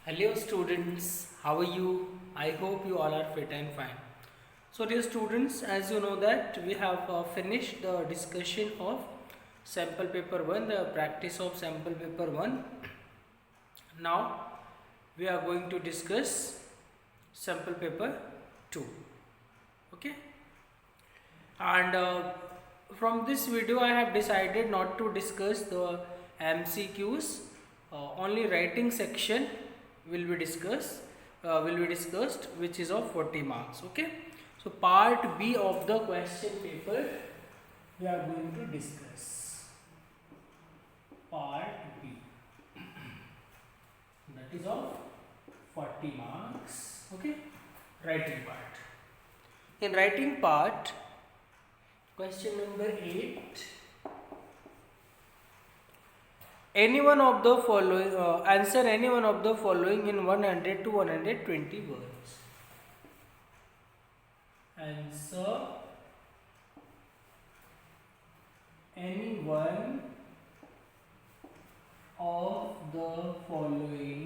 Hello students, how are you? I hope you all are fit and fine. So dear students, as you know that we have finished the discussion of sample paper 1, the practice of sample paper 1. Now we are going to discuss sample paper 2. Okay? And from this video I have decided not to discuss the MCQs. Only writing section will be discussed, which is of 40 marks. Okay, so part B of the question paper we are going to discuss. Part B, that is of 40 marks. Okay, writing part. In writing part, question number 8. Any one of the following, answer any one of the following in 100 to 120 words. Answer any one of the following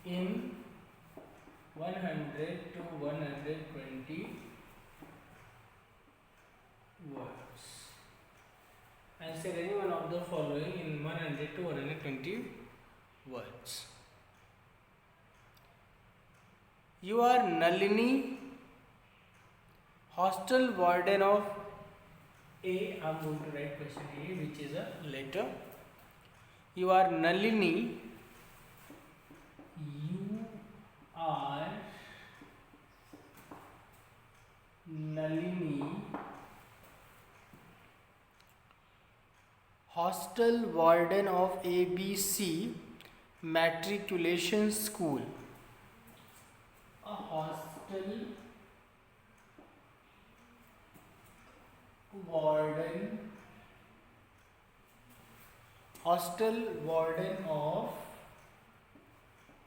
in 100 to 120 words. Answer any one of the following in 100 to 120 words. You are Nalini, hostel warden of A. I am going to write question A, which is a letter. You are Nalini. You are Nalini, hostel warden of ABC matriculation school. A hostel warden of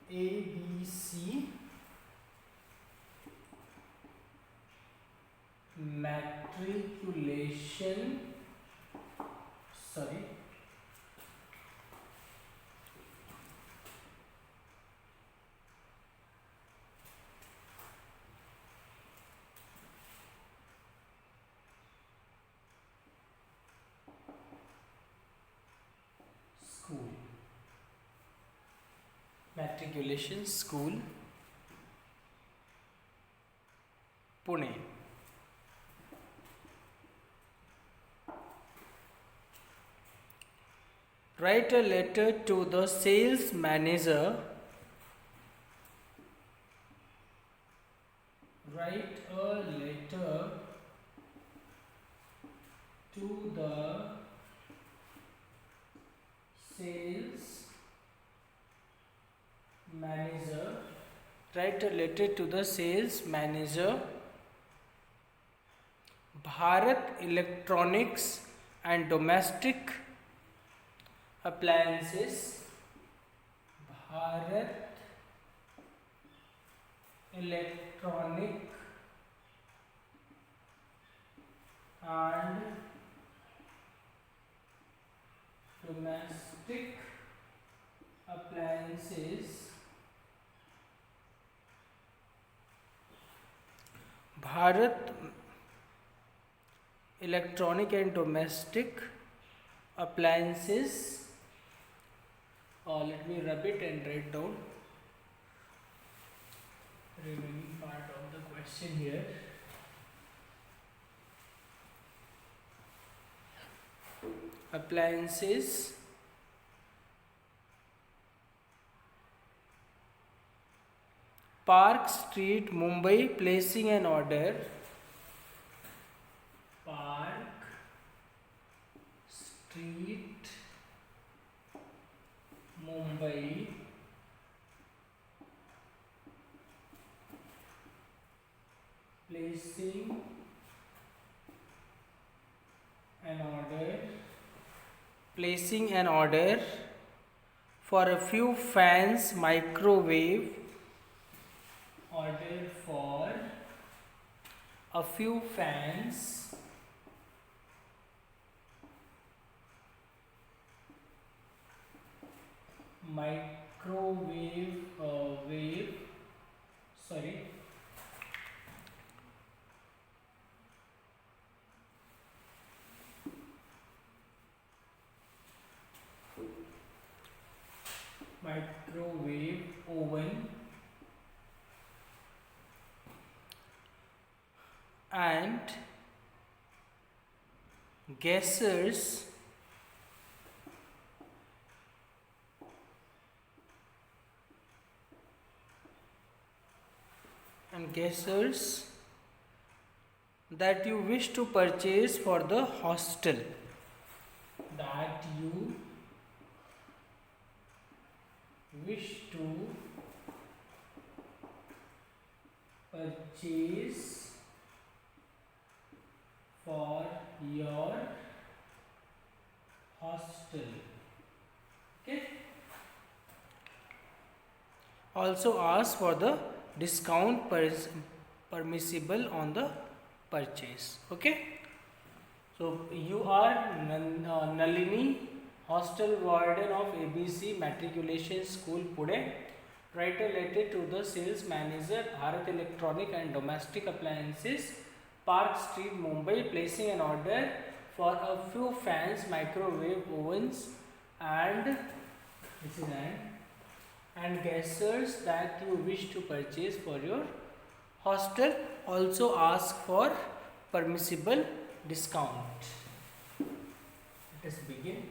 ABC matriculation school, Pune. Write a letter to the sales manager. Write a letter to the sales manager. Write a letter to the sales manager. Bharat Electronics and Domestic Appliances. Bharat Electronic and Domestic Appliances. Bharat Electronic and Domestic Appliances. Let me rub it and write down remaining part of the question here. Appliances Park Street, Mumbai, placing an order. Park Street, Mumbai, placing an order for a few fans, microwave. Order for a few fans, microwave wave sorry microwave oven and gassers that you wish to purchase for the hostel, that you wish to purchase for your hostel. Okay. Also ask for the discount permissible on the purchase. Okay. So you are Nalini, hostel warden of ABC Matriculation School, Pune. Write a letter to the sales manager, Bharat Electronic and Domestic Appliances, Park Street, Mumbai, placing an order for a few fans, microwave ovens, and gassers that you wish to purchase for your hostel. Also ask for permissible discount. Let us begin.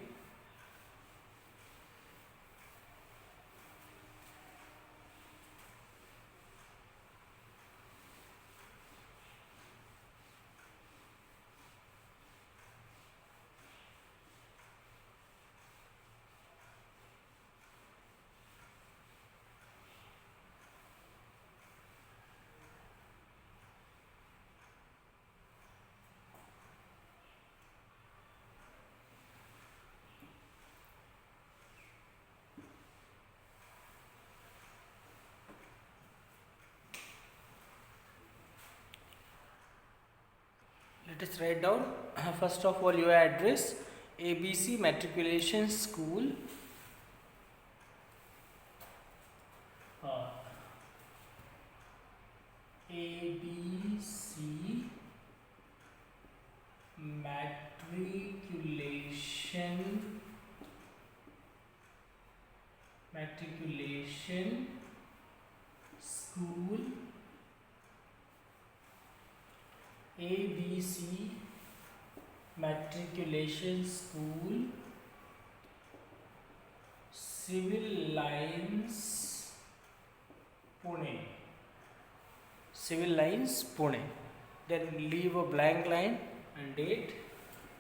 Let us write down first of all your address, ABC Matriculation School, ABC matriculation school, ABC Matriculation School, Civil Lines, Pune. Civil Lines, Pune. Then leave a blank line and date.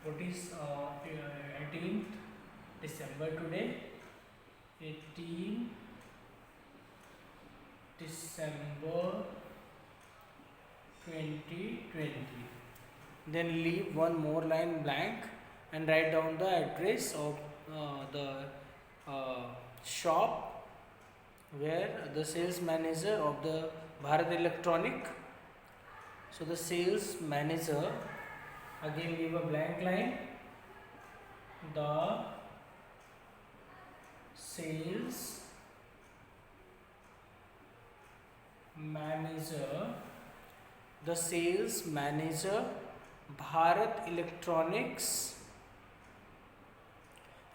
What is 18th December today? 18 December 2020. Then leave one more line blank and write down the address of the shop where the sales manager of the Bharat Electronic. So the sales manager, again leave a blank line, the sales manager, Bharat Electronics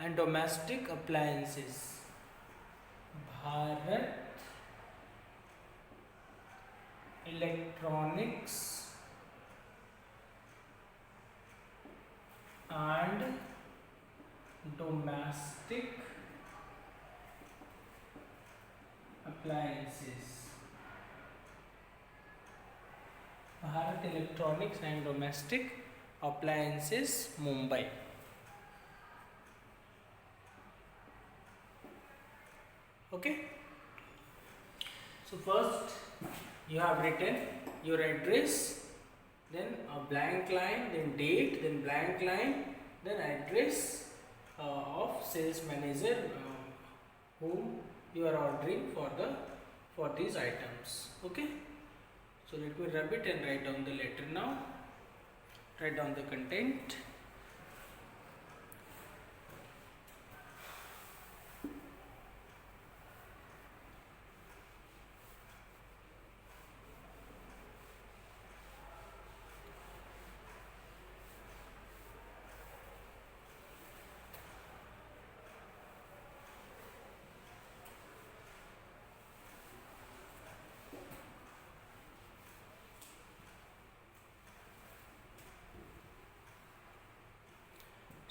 and Domestic Appliances, Bharat Electronics and Domestic Appliances, Bharat Electronics and Domestic Appliances, Mumbai. Okay. So first you have written your address, then a blank line, then date, then blank line, then address of sales manager whom you are ordering for these items. Okay. So let me rub it and write down the letter now. Write down the content.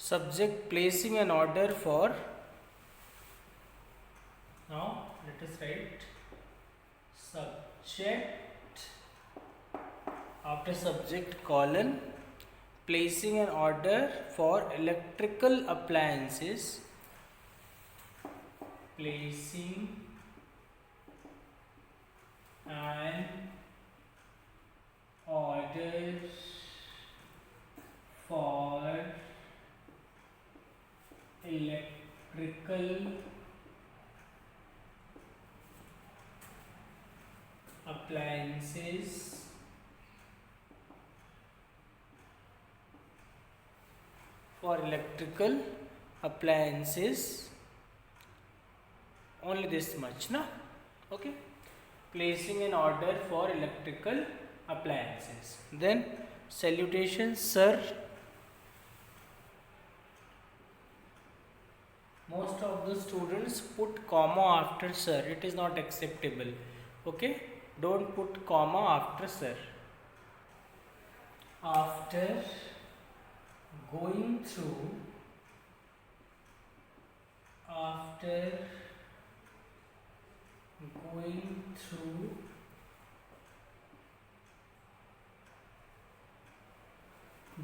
Subject placing an order for. Now let us write subject after subject colon placing an order for electrical appliances. Placing an order for electrical appliances only this much, na? Okay, placing an order for electrical appliances. Then salutation, sir. Most of the students put comma after sir. It is not acceptable. Okay, don't put comma after sir. After going through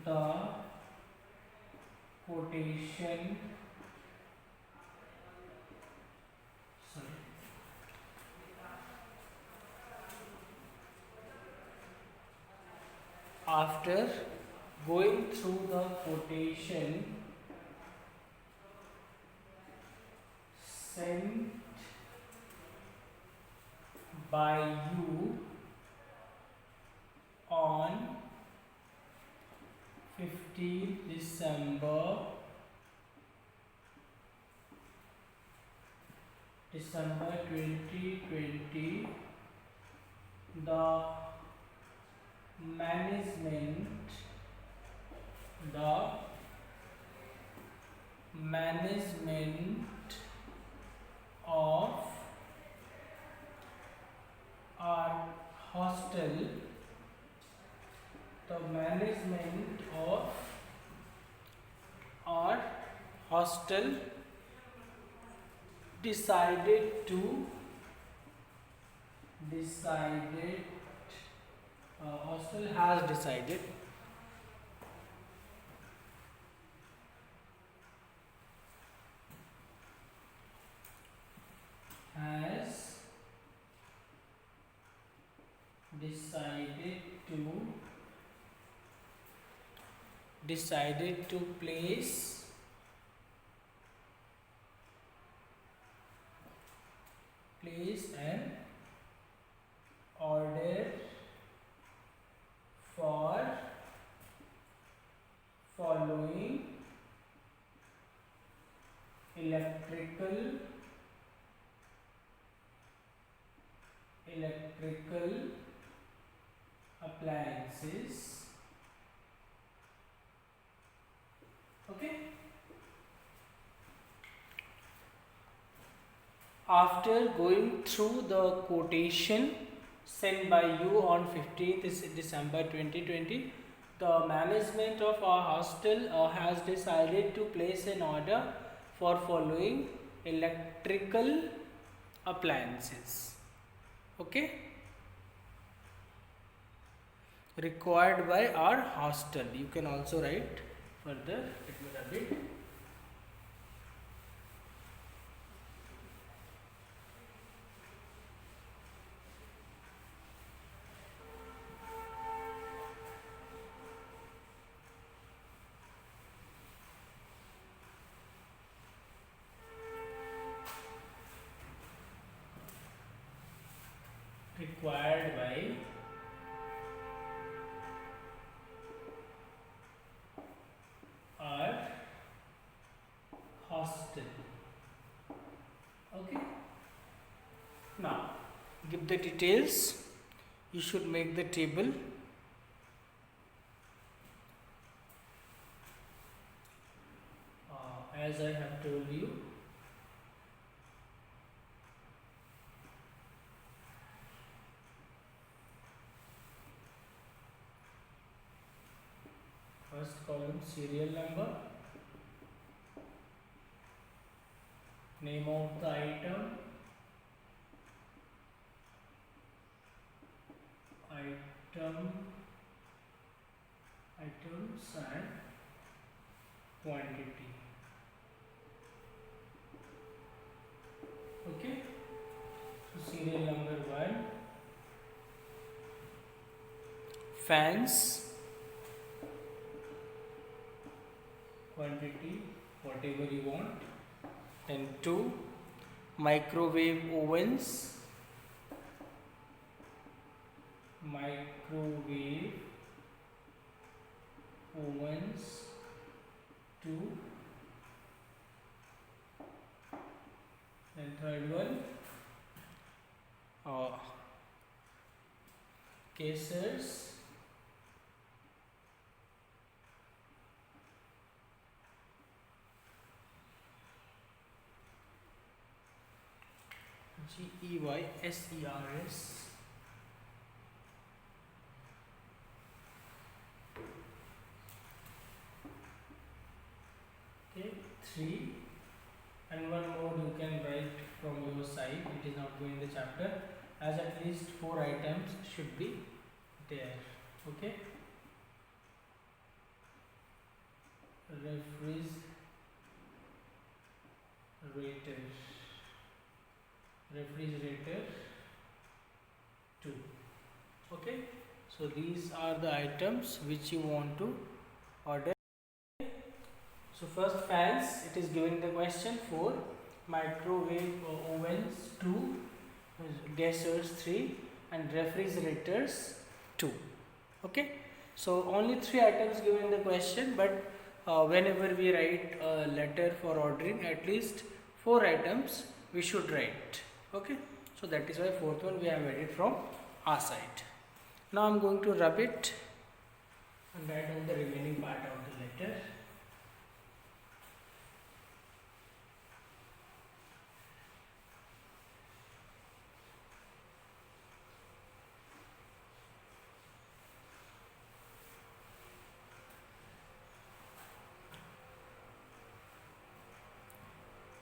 the quotation, after going through the quotation sent by you on 15th December 2020, the management of our hostel decided to hostel has decided decided to place an order for following electrical appliances. Okay. After going through the quotation sent by you on 15th December 2020, the management of our hostel has decided to place an order for following electrical appliances. Okay, required by our hostel. You can also write further. Let me rub it. Required by with the details. You should make the table. As I have told you, first column serial number, name of the item, items and quantity. Okay, so serial number 1, fans, quantity whatever you want. Then 2, microwave ovens, 2. Then third one, casers, GEYSERS. Okay, 3, and one more you can write from your side. It is not going in the chapter, as at least 4 items should be there. Okay, refrigerator 2. Okay, so these are the items which you want to order. So first, fans, it is given in the question. 4, microwave ovens 2, gassers 3, and refrigerators 2. Okay, so only 3 items given in the question, but whenever we write a letter for ordering, at least 4 items we should write. Okay, so that is why 4th one we have added from our side. Now I am going to rub it and write down the remaining part of the letter.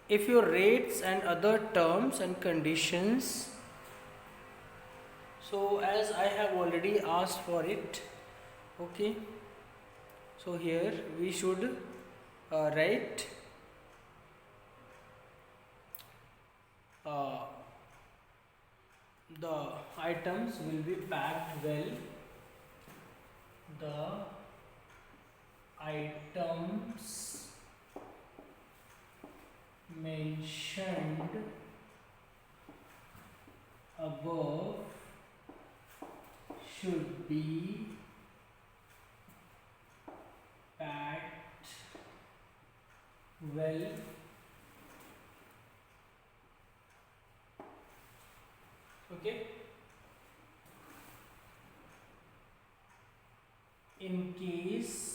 If your rates and other terms and conditions, so as I have already asked for it, okay, so here we should write the items will be packed well, the items mentioned above should be packed well. Okay, in case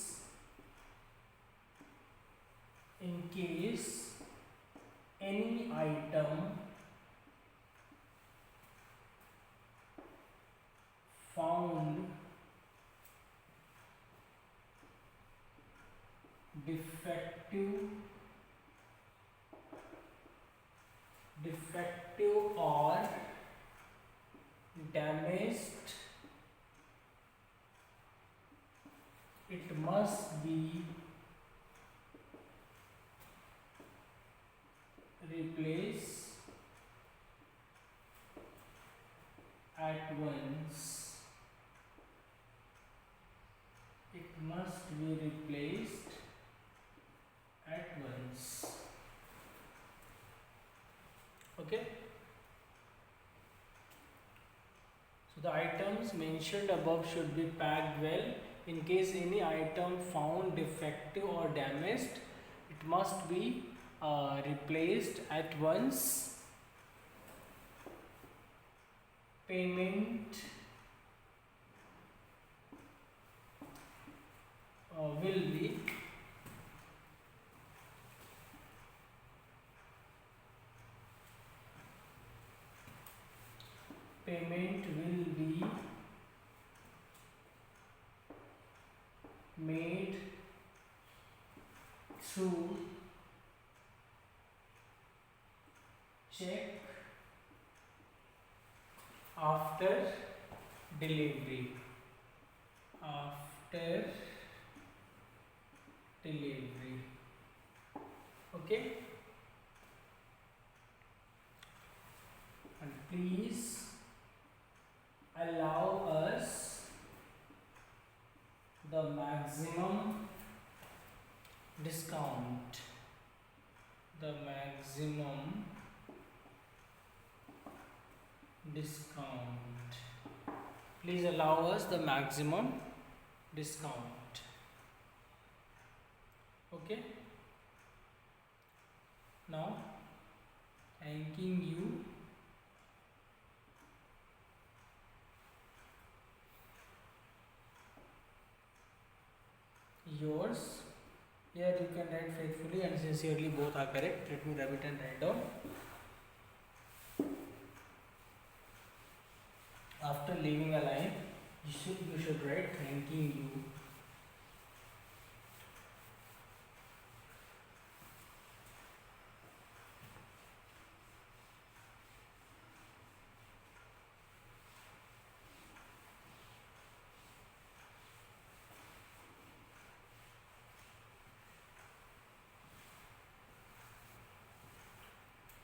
any item found defective or damaged, it must be replaced at once. It must be replaced at once. Okay, so the items mentioned above should be packed well. In case any item found defective or damaged, it must be replaced at once. payment will be made through check after delivery. Okay, and please allow us the maximum discount. Please allow us the maximum discount. Okay, now thanking you. Yours. Here you can write faithfully and sincerely, both are correct. Let me rub it and write down. After leaving a line, you should write thanking you.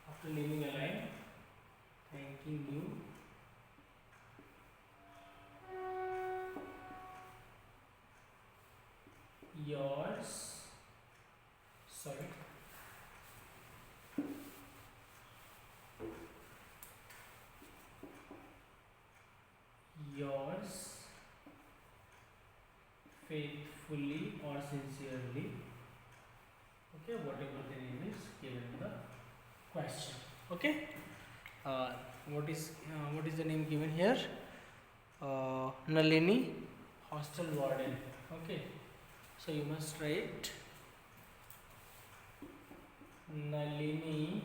After leaving a line, thanking you. Yours. Sorry. Yours faithfully or sincerely. Okay, whatever the name is given in the question. Okay, what is the name given here? Nalini, hostel warden. Okay, so you must write Nalini,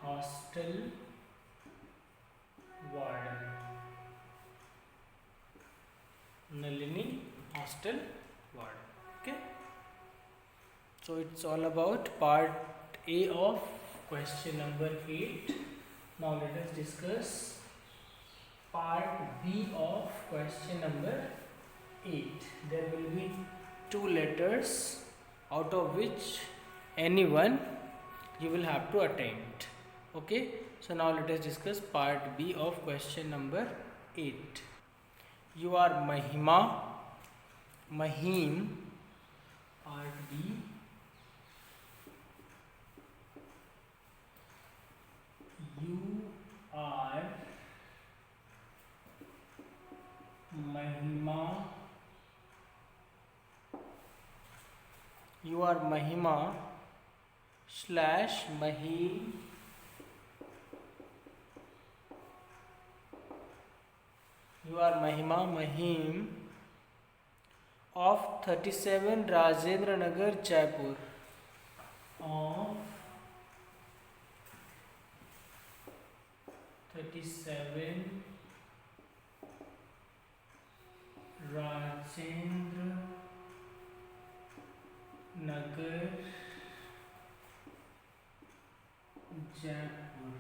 hostel warden. Nalini, hostel warden. Okay, so it's all about part A of question number 8. Now let us discuss part B of question number 8. There will be 2 letters, out of which any one you will have to attempt. Okay, so now let us discuss part B of question number 8. You are Mahima, Mahim. Part B. You are Mahima. You are Mahima slash Mahim. You are Mahima Mahim of 37 Rajendra Nagar, Jaipur. Of 37 Rajendra Nagar, Jaipur.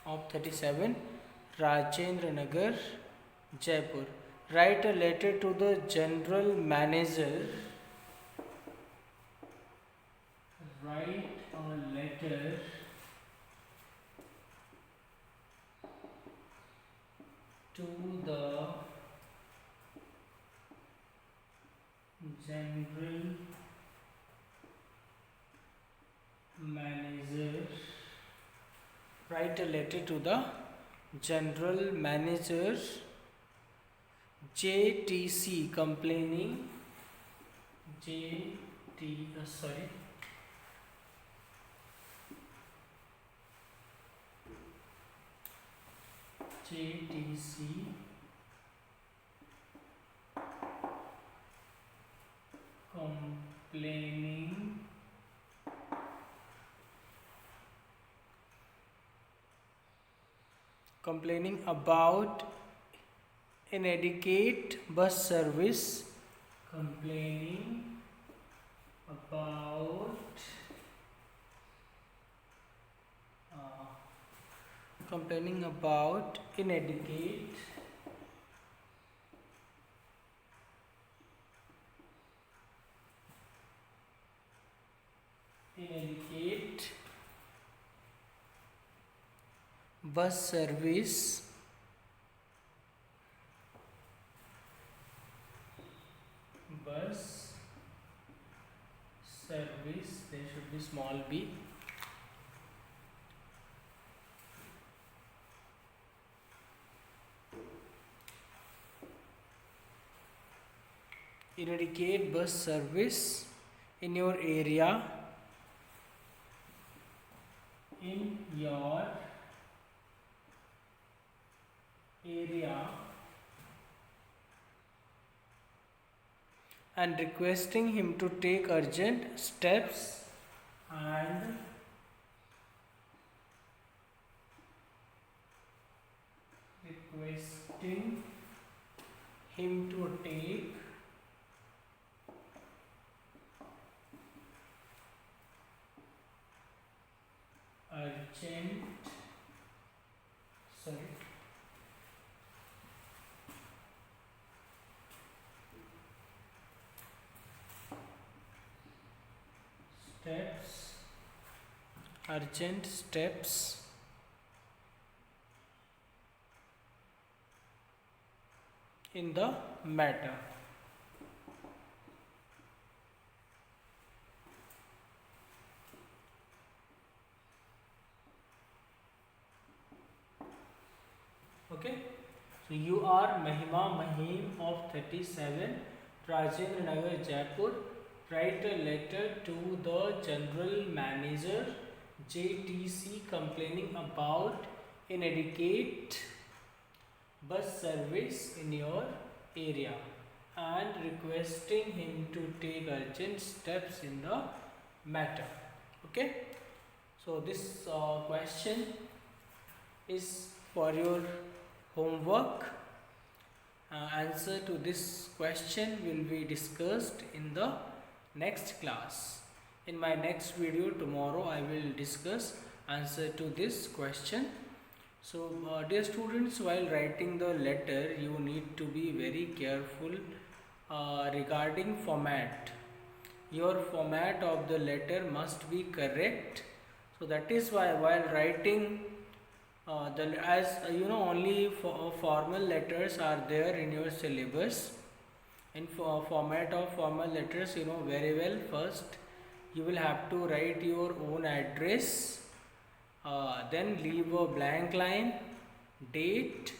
Of 37 Rajendra Nagar, Jaipur. Write a letter to the general manager. Write a letter to the general manager. Write a letter to the general manager, JTC, complaining JTC complaining about inadequate bus service, complaining about inadequate bus service there should be small b, inadequate bus service in your area, and requesting him to take urgent steps and requesting him to take urgent steps in the matter. Okay, so you are Mahima Mahim of 37 Rajendra Nagar, Jaipur. Write a letter to the General Manager JTC complaining about inadequate bus service in your area and requesting him to take urgent steps in the matter. Okay, so this question is for your homework. Answer to this question will be discussed in the next class. In my next video tomorrow I will discuss answer to this question. So dear students, while writing the letter you need to be very careful regarding format. Your format of the letter must be correct. So that is why while writing only formal letters are there in your syllabus. In format of formal letters, you know very well. First you will have to write your own address, then leave a blank line, date,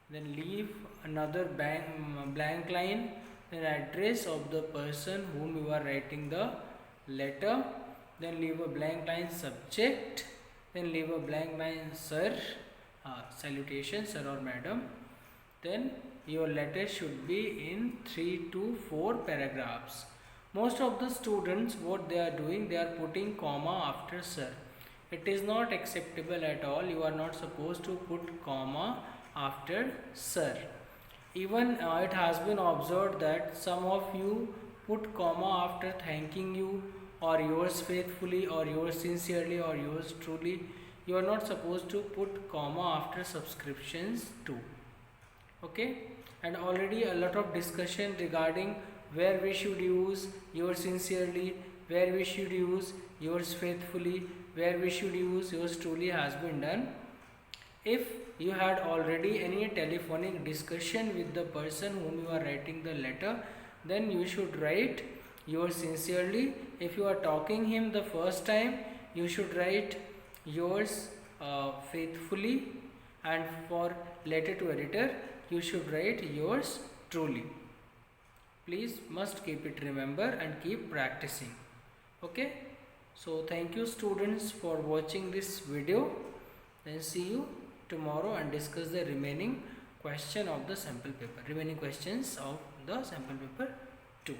then leave another blank line, then address of the person whom you are writing the letter, then leave a blank line, subject, then leave a blank line, sir, salutation sir or madam. Then your letter should be in 3 to 4 paragraphs. Most of the students, what they are doing, they are putting comma after sir. It is not acceptable at all. You are not supposed to put comma after sir. Even it has been observed that some of you put comma after thanking you, or yours faithfully, or yours sincerely, or yours truly. You are not supposed to put comma after subscriptions too. Okay, and already a lot of discussion regarding where we should use yours sincerely, where we should use yours faithfully, where we should use yours truly has been done. If you had already any telephonic discussion with the person whom you are writing the letter, then you should write yours sincerely. If you are talking him the first time, you should write yours faithfully, and for letter to editor you should write yours truly. Please must keep it remember and keep practicing. Okay, so thank you students for watching this video. Then see you tomorrow and discuss the remaining question of the sample paper, remaining questions of the sample paper 2.